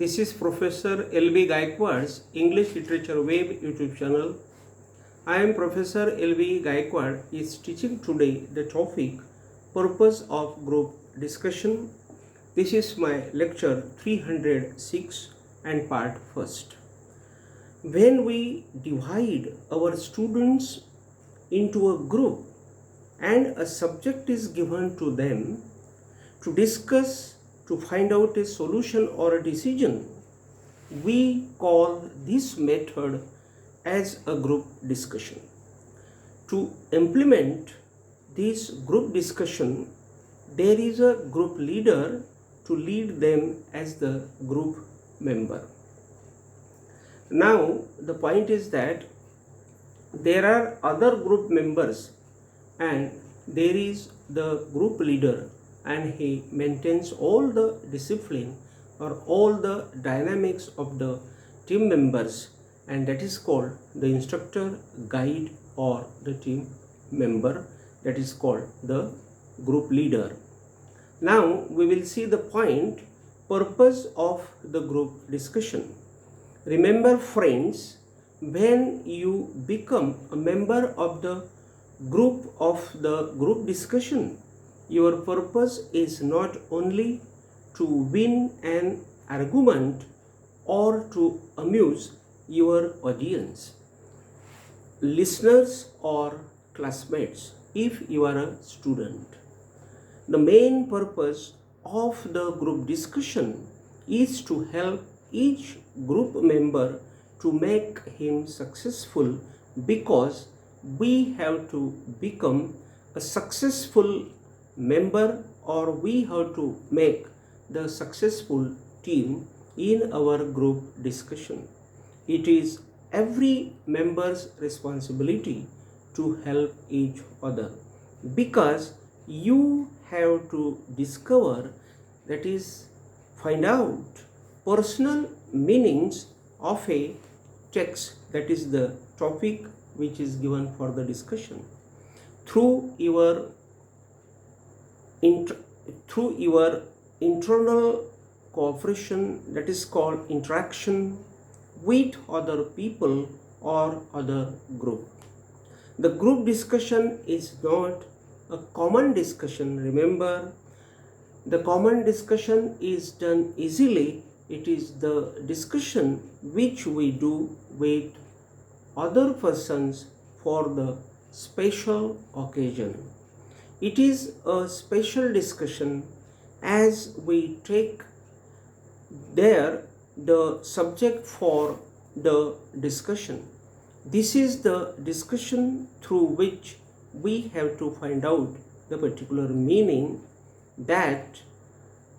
This is Professor L.B. Gaikwad's English Literature Web YouTube channel. I am Professor L.B. Gaikwad is teaching today the topic Purpose of Group Discussion. This is my lecture 306 and part first. When we divide our students into a group and a subject is given to them to discuss to find out a solution or a decision, we call this method as a group discussion. To implement this group discussion, there is a group leader to lead them as the group member. Now, the point is that there are other group members and there is the group leader, and he maintains all the discipline or all the dynamics of the team members, and that is called the instructor, guide, or the team member, that is called the group leader. Now we will see the point purpose of the group discussion. Remember friends, when you become a member of the group discussion, your purpose is not only to win an argument or to amuse your audience, listeners or classmates if you are a student. The main purpose of the group discussion is to help each group member to make him successful, because we have to become a successful member, or we have to make the successful team in our group discussion. It is every member's responsibility to help each other, because you have to discover, that is, find out personal meanings of a text, that is the topic which is given for the discussion. Through your internal cooperation, that is called interaction with other people or other group. The group discussion is not a common discussion. Remember, the common discussion is done easily. It is the discussion which we do with other persons for the special occasion. It is a special discussion as we take there the subject for the discussion. This is the discussion through which we have to find out the particular meaning that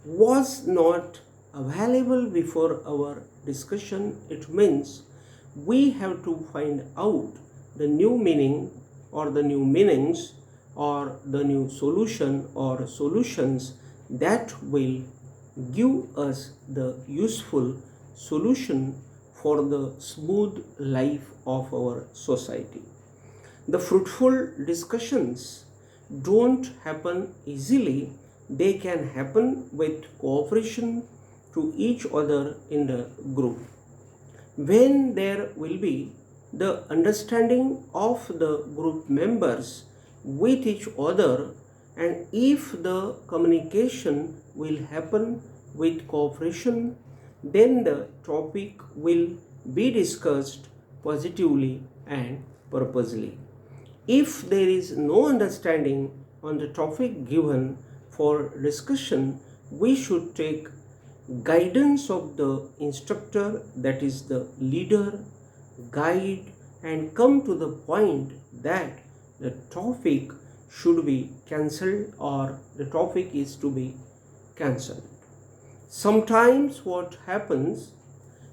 was not available before our discussion. It means we have to find out the new meaning or the new meanings or the new solution or solutions that will give us the useful solution for the smooth life of our society. The fruitful discussions don't happen easily. They can happen with cooperation to each other in the group. When there will be the understanding of the group members with each other, and if the communication will happen with cooperation, then the topic will be discussed positively and purposely. If there is no understanding on the topic given for discussion, we should take guidance of the instructor, that is the leader, guide, and come to the point that the topic should be cancelled or the topic is to be cancelled. Sometimes what happens,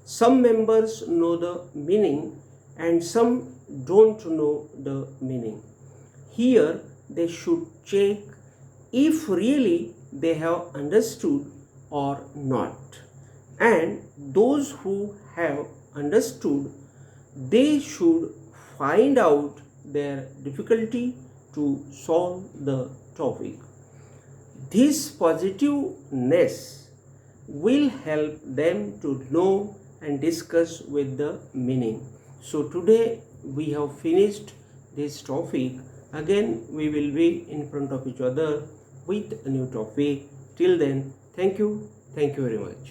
some members know the meaning and some don't know the meaning. Here they should check if really they have understood or not. And those who have understood, they should find out their difficulty to solve the topic. This positiveness will help them to know and discuss with the meaning. So today we have finished this topic. Again we will be in front of each other with a new topic. Till then, thank you very much.